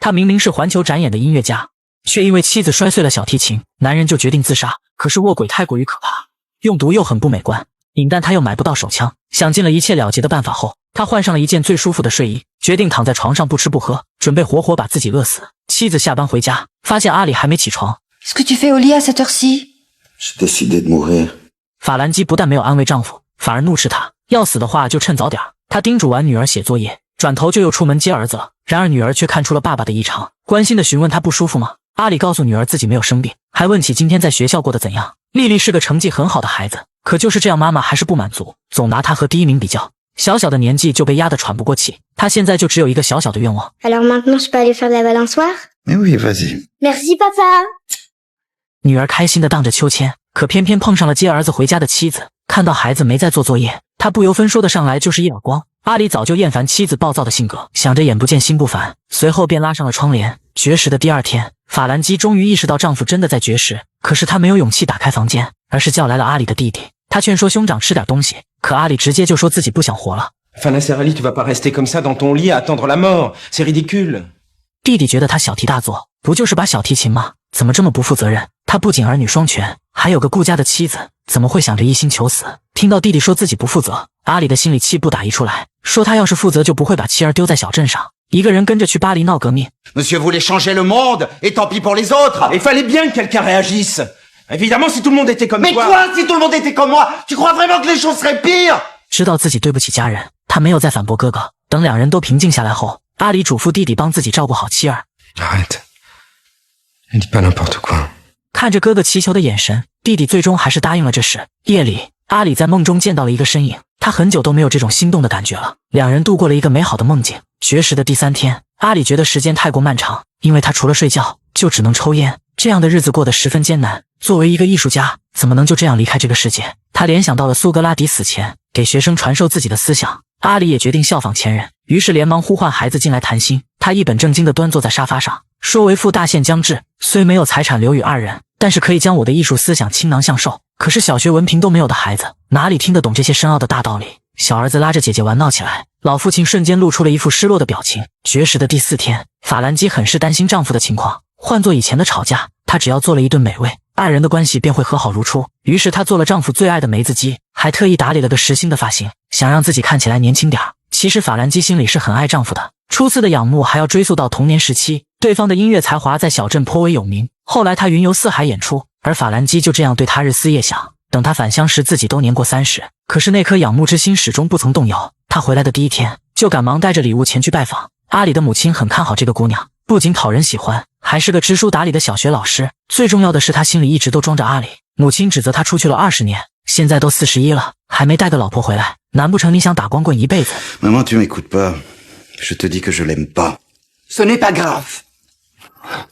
他明明是环球展演的音乐家，却因为妻子摔碎了小提琴，男人就决定自杀。可是卧轨太过于可怕，用毒又很不美观，引弹他又买不到手枪，想尽了一切了结的办法后，他换上了一件最舒服的睡衣，决定躺在床上不吃不喝，准备活活把自己饿死。妻子下班回家，发现阿里还没起床。Qu'est-ce que tu fais au lit à cette heure-ci? J'ai décidé de mourir. 法兰基不但没有安慰丈夫，反而怒斥他，要死的话就趁早点。他叮嘱完女儿写作业，转头就又出门接儿子了。然而女儿却看出了爸爸的异常，关心地询问他不舒服吗？阿里告诉女儿自己没有生病，还问起今天在学校过得怎样。丽丽是个成绩很好的孩子，可就是这样妈妈还是不满足，总拿她和第一名比较。小小的年纪就被压得喘不过气，她现在就只有一个小小的愿望。Alors maintenant je peux aller faire de la balançoire? Mais oui, vas-y. Merci papa. 女儿开心地荡着秋千，可偏偏碰上了接儿子回家的妻子。看到孩子没在做作业，她不由分说的上来就是一耳光。阿里早就厌烦妻子暴躁的性格，想着眼不见心不烦，随后便拉上了窗帘。绝食的第二天，法兰基终于意识到丈夫真的在绝食，可是她没有勇气打开房间，而是叫来了阿里的弟弟。她劝说兄长吃点东西，可阿里直接就说自己不想活了。Enfin, Nasser Ali, tu vas pas rester comme ça dans ton lit à attendre la mort. C'est ridicule. 弟弟觉得他小题大做，不就是把小提琴吗？怎么这么不负责任？他不仅儿女双全，还有个顾家的妻子，怎么会想着一心求死？听到弟弟说自己不负责，阿里的心里气不打一处来，说他要是负责就不会把妻儿丢在小镇上，一个人跟着去巴黎闹革命。Monsieur voulait changer le monde, et tant pis pour les autres. Il fallait bien que quelqu'un réagisse. Évidemment, si tout le monde était comme Mais toi... quoi, si tout le monde était comme moi? Tu crois vraiment que les choses seraient pires? 知道自己对不起家人，他没有再反驳哥哥。等两人都平静下来后，阿里嘱咐弟弟帮自己照顾好妻儿。Arrête. Ne dis pas n'importe quoi. 看着哥哥祈求的眼神，弟弟最终还是答应了这事。夜里，阿里在梦中见到了一个身影，他很久都没有这种心动的感觉了。两人度过了一个美好的梦境。绝食的第3天，阿里觉得时间太过漫长，因为他除了睡觉就只能抽烟，这样的日子过得十分艰难。作为一个艺术家，怎么能就这样离开这个世界？他联想到了苏格拉底死前给学生传授自己的思想，阿里也决定效仿前人，于是连忙呼唤孩子进来谈心。他一本正经地端坐在沙发上，说为父大限将至，虽没有财产留与二人，但是可以将我的艺术思想倾囊相授。可是小学文凭都没有的孩子，哪里听得懂这些深奥的大道理？小儿子拉着姐姐玩闹起来，老父亲瞬间露出了一副失落的表情。绝食的第4天，法兰基很是担心丈夫的情况，换做以前的吵架，她只要做了一顿美味，二人的关系便会和好如初。于是她做了丈夫最爱的梅子鸡，还特意打理了个实心的发型，想让自己看起来年轻点。其实法兰基心里是很爱丈夫的，初次的仰慕还要追溯到童年时期，对方的音乐才华在小镇颇为有名。后来他云游四海演出，而法兰基就这样对他日思夜想。等他返乡时，自己都年过30，可是那颗仰慕之心始终不曾动摇。他回来的第1天，就赶忙带着礼物前去拜访。阿里的母亲很看好这个姑娘，不仅讨人喜欢，还是个知书达理的小学老师。最重要的是，他心里一直都装着阿里。母亲指责他出去了20年，现在都41了，还没带个老婆回来，难不成你想打光棍一辈子？ Maman, tu m'écoutes pas. Je te dis que je l'aime pas. Ce n'est pas grave.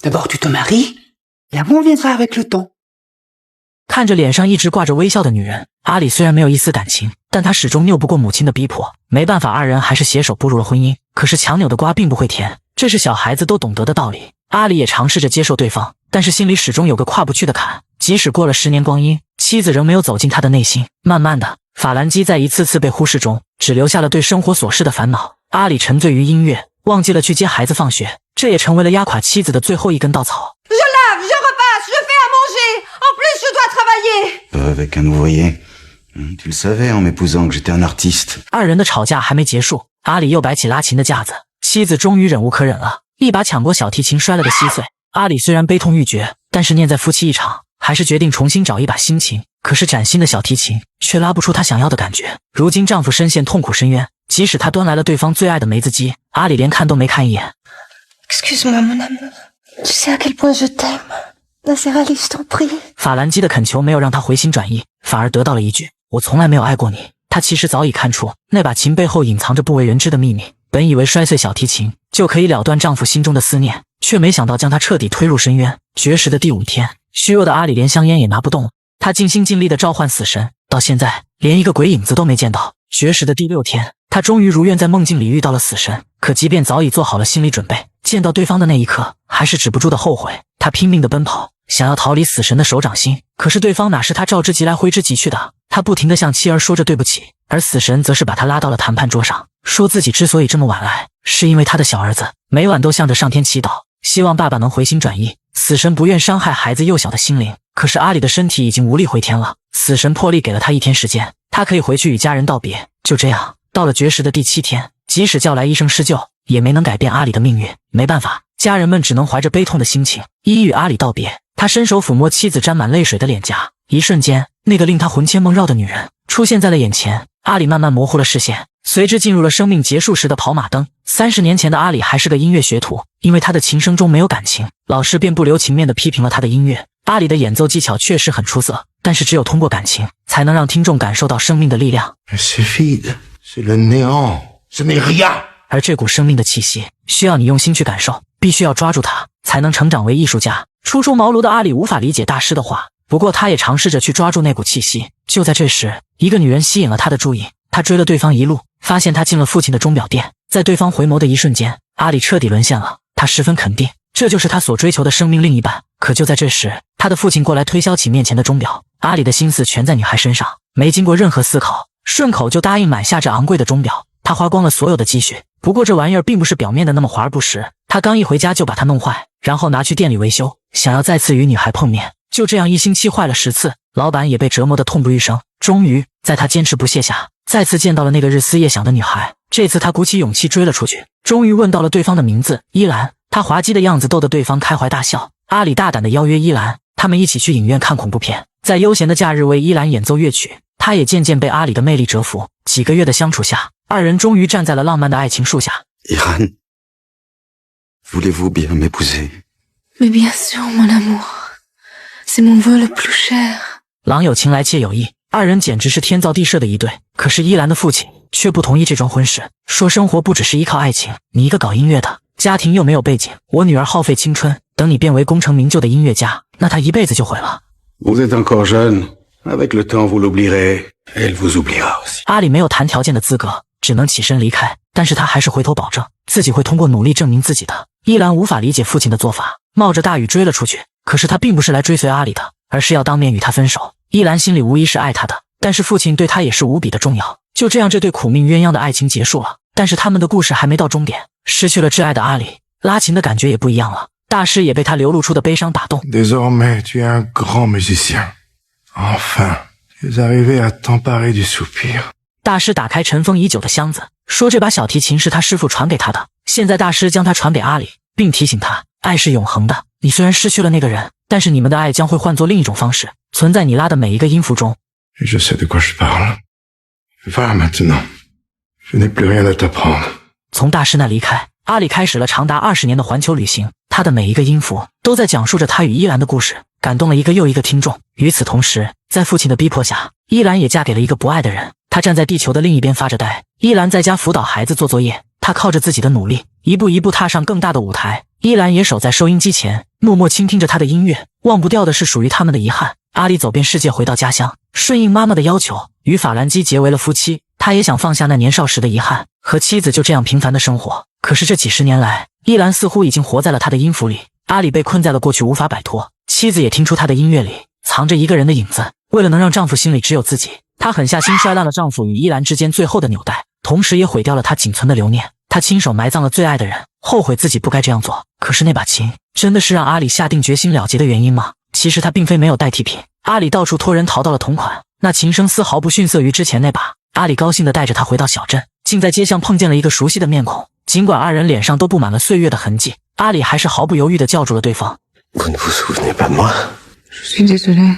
D'abord tu te maries, l'amour viendra avec le temps. 看着脸上一直挂着微笑的女人，阿里虽然没有一丝感情，但他始终拗不过母亲的逼迫。没办法，二人还是携手步入了婚姻。可是强扭的瓜并不会甜，这是小孩子都懂得的道理。阿里也尝试着接受对方，但是心里始终有个跨不去的坎。即使过了10年光阴，妻子仍没有走进他的内心。慢慢的，法兰基在一次次被忽视中，只留下了对生活琐事的烦恼。阿里沉醉于音乐，忘记了去接孩子放学，这也成为了压垮妻子的最后一根稻草。Je lave, je repasse, je fais à manger. En plus, je dois travailler. Avec un ouvrier. Tu le savais en m'épousant que j'étais un artiste. 二人的吵架还没结束，阿里又摆起拉琴的架子，妻子终于忍无可忍了，一把抢过小提琴摔了个稀碎。阿里虽然悲痛欲绝，但是念在夫妻一场，还是决定重新找一把新琴。可是崭新的小提琴却拉不出他想要的感觉。如今丈夫深陷痛苦深渊，即使他端来了对方最爱的梅子鸡，阿里连看都没看一眼。 Excuse-moi, mon amour. Tu sais à quel point je t'aime. Nasser Ali, je t'en prie. 法兰基的恳求没有让他回心转意，反而得到了一句：我从来没有爱过你。他其实早已看出那把琴背后隐藏着不为人知的秘密，本以为摔碎小提琴就可以了断丈夫心中的思念，却没想到将他彻底推入深渊。绝食的第5天，虚弱的阿里连香烟也拿不动了，他尽心尽力地召唤死神，到现在连一个鬼影子都没见到。绝食的第6天，他终于如愿在梦境里遇到了死神，可即便早已做好了心理准备，见到对方的那一刻，还是止不住的后悔。他拼命地奔跑，想要逃离死神的手掌心，可是对方哪是他召之即来挥之即去的。他不停地向妻儿说着对不起，而死神则是把他拉到了谈判桌上，说自己之所以这么晚来，是因为他的小儿子每晚都向着上天祈祷，希望爸爸能回心转意。死神不愿伤害孩子幼小的心灵，可是阿里的身体已经无力回天了。死神破例给了他1天时间，他可以回去与家人道别。就这样，到了绝食的第7天，即使叫来医生施救，也没能改变阿里的命运。没办法，家人们只能怀着悲痛的心情，一一与阿里道别。他伸手抚摸妻子沾满泪水的脸颊，一瞬间，那个令他魂牵梦绕的女人出现在了眼前。阿里慢慢模糊了视线，随之进入了生命结束时的跑马灯。30年前的阿里还是个音乐学徒，因为他的琴声中没有感情，老师便不留情面地批评了他的音乐。阿里的演奏技巧确实很出色，但是只有通过感情，才能让听众感受到生命的力量。C'est vide, c'est le néant, ce n'est rien. 而这股生命的气息，需要你用心去感受，必须要抓住它，才能成长为艺术家。初出茅庐的阿里无法理解大师的话，不过他也尝试着去抓住那股气息。就在这时，一个女人吸引了他的注意，他追了对方一路，发现他进了父亲的钟表店。在对方回眸的一瞬间，阿里彻底沦陷了。他十分肯定，这就是他所追求的生命另一半。可就在这时，他的父亲过来推销起面前的钟表。阿里的心思全在女孩身上，没经过任何思考，顺口就答应买下这昂贵的钟表。他花光了所有的积蓄，不过这玩意儿并不是表面的那么华而不实。他刚一回家就把它弄坏，然后拿去店里维修，想要再次与女孩碰面。就这样1星期坏了10次，老板也被折磨得痛不欲生。终于在他坚持不懈下，再次见到了那个日思夜想的女孩。这次他鼓起勇气追了出去，终于问到了对方的名字依兰。他滑稽的样子逗得对方开怀大笑。阿里大胆地邀约依兰，他们一起去影院看恐怖片，在悠闲的假日为依兰演奏乐曲。他也渐渐被阿里的魅力折服。几个月的相处下，二人终于站在了浪漫的爱情树下。Iran, voulez-vous bien m'épouser? Mais bien sûr, mon amour. C'est mon vœu le plus cher. 郎有情来妾有意，二人简直是天造地设的一对。可是依兰的父亲却不同意这桩婚事，说生活不只是依靠爱情，你一个搞音乐的，家庭又没有背景，我女儿耗费青春，等你变为功成名就的音乐家，那她一辈子就毁了。Vous êtes encore jeune. Avec le temps, vous l'oublierez. Elle vous oubliera aussi. 阿里没有谈条件的资格，只能起身离开。但是他还是回头保证，自己会通过努力证明自己的。依兰无法理解父亲的做法，冒着大雨追了出去。可是他并不是来追随阿里的，而是要当面与他分手。依兰心里无疑是爱他的，但是父亲对他也是无比的重要。就这样，这对苦命鸳鸯的爱情结束了。但是他们的故事还没到终点。失去了挚爱的阿里，拉琴的感觉也不一样了。大师也被他流露出的悲伤打动。Désormais, tu es un grand musicien. Enfin, tu es arrivé à t'emparer du soupir. 大师打开尘封已久的箱子，说这把小提琴是他师父传给他的。现在大师将它传给阿里，并提醒他，爱是永恒的。你虽然失去了那个人，但是你们的爱将会换作另一种方式，存在你拉的每一个音符中。Je sais de quoi je parle. Va maintenant. Je n'ai plus rien à t'apprendre. 从大师那离开，阿里开始了长达20年的环球旅行。他的每一个音符都在讲述着他与依兰的故事，感动了一个又一个听众。与此同时，在父亲的逼迫下，依兰也嫁给了一个不爱的人。他站在地球的另一边发着呆，依兰在家辅导孩子做作业。他靠着自己的努力，一步一步踏上更大的舞台。依兰也守在收音机前，默默倾听着他的音乐。忘不掉的是属于他们的遗憾。阿里走遍世界，回到家乡，顺应妈妈的要求，与法兰基结为了夫妻。他也想放下那年少时的遗憾，和妻子就这样平凡的生活。可是这几十年来，依兰似乎已经活在了他的音符里。阿里被困在了过去，无法摆脱。妻子也听出他的音乐里藏着一个人的影子。为了能让丈夫心里只有自己，她狠下心摔烂了丈夫与依兰之间最后的纽带，同时也毁掉了她仅存的留念。她亲手埋葬了最爱的人，后悔自己不该这样做。可是那把琴真的是让阿里下定决心了结的原因吗？其实他并非没有代替品。阿里到处托人淘到了同款，那琴声丝毫不逊色于之前那把。阿里高兴地带着他回到小镇，竟在街上碰见了一个熟悉的面孔。尽管二人脸上都布满了岁月的痕迹，阿里还是毫不犹豫地叫住了对方。Vous ne vous souvenez pas de moi? Je suis désolée.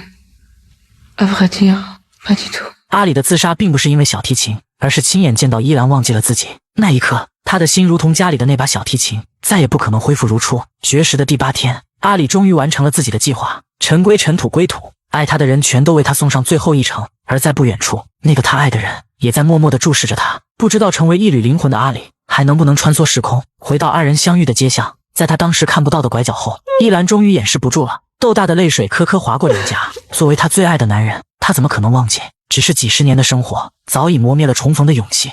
À vrai dire, pas du tout. 阿里的自杀并不是因为小提琴，而是亲眼见到依兰忘记了自己。那一刻，他的心如同家里的那把小提琴，再也不可能恢复如初。绝食的第8天，阿里终于完成了自己的计划，尘归尘，土归土。爱他的人全都为他送上最后一程，而在不远处，那个他爱的人也在默默地注视着他。不知道成为一缕灵魂的阿里还能不能穿梭时空，回到二人相遇的街巷。在他当时看不到的拐角后，依兰终于掩饰不住了，豆大的泪水颗颗划过脸颊。作为他最爱的男人，他怎么可能忘记？只是几十年的生活早已磨灭了重逢的勇气。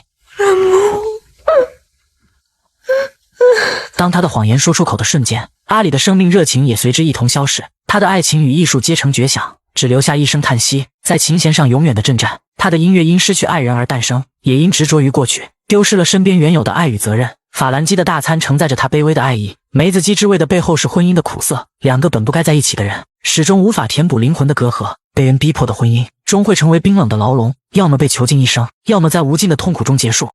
当他的谎言说出口的瞬间，阿里的生命热情也随之一同消逝。他的爱情与艺术皆成绝响，只留下一声叹息，在琴弦上永远的震颤。他的音乐因失去爱人而诞生，也因执着于过去，丢失了身边原有的爱与责任。法兰基的大餐承载着他卑微的爱意，梅子鸡之味的背后是婚姻的苦涩。两个本不该在一起的人，始终无法填补灵魂的隔阂。被人逼迫的婚姻，终会成为冰冷的牢笼，要么被囚禁一生，要么在无尽的痛苦中结束。